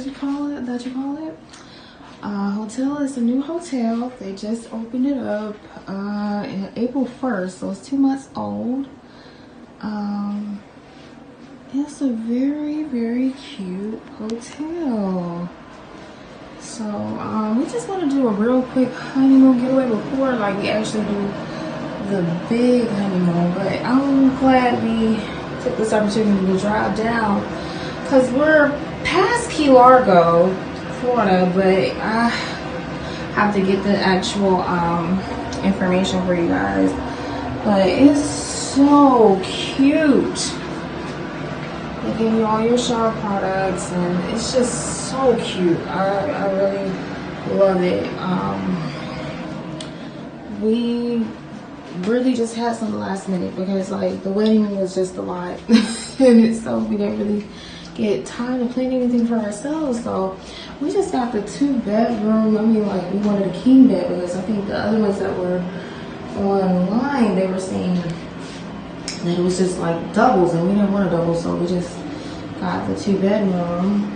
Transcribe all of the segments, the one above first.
you call it? Hotel is a new hotel. They just opened it up in April 1st, so it's 2 months old. It's a very, very cute hotel. So we just want to do a real quick honeymoon getaway before like we actually do the big honeymoon. But I'm glad we took this opportunity to drive down because we're past Key Largo, Florida, but I have to get the actual information for you guys. But it's so cute. They give you all your shower products and it's just so cute. I really love it. We really just had some last minute because like the wedding was just a lot. And so we didn't really get time to plan anything for ourselves. So we just got the 2-bedroom. I mean, like we wanted a king bed because I think the other ones that were online, they were saying that it was just like doubles and we didn't want a double, so we just got the 2-bedroom.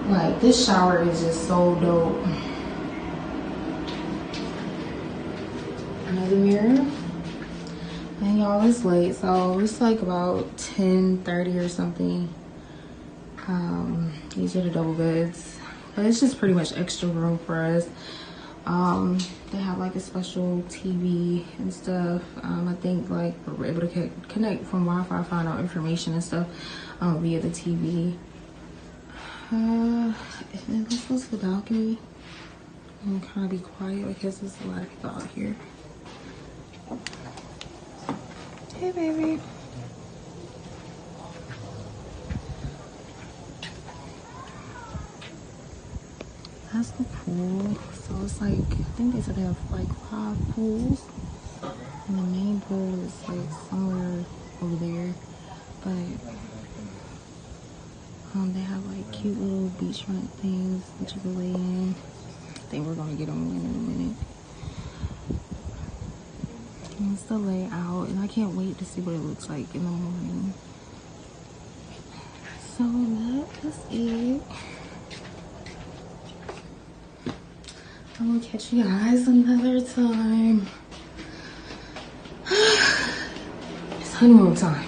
Like this shower is just so dope. Another mirror. And y'all, it's late, so it's like about 10:30 or something. These are the double beds, but it's just pretty much extra room for us. They have like a special TV and stuff. I think like we're able to connect from Wi-Fi, find out information and stuff via the TV. Let's go to the balcony. I'm kind of be quiet because there's a lot of people out here. Hey, baby. That's the pool. So it's like, I think they said they have like 5 pools. And the main pool is like somewhere over there. But they have like cute little beachfront things that you can lay in. I think we're gonna get them in a minute. And it's the layout, and I can't wait to see what it looks like in the morning. So that is it. I'm gonna catch you guys another time. It's honeymoon time.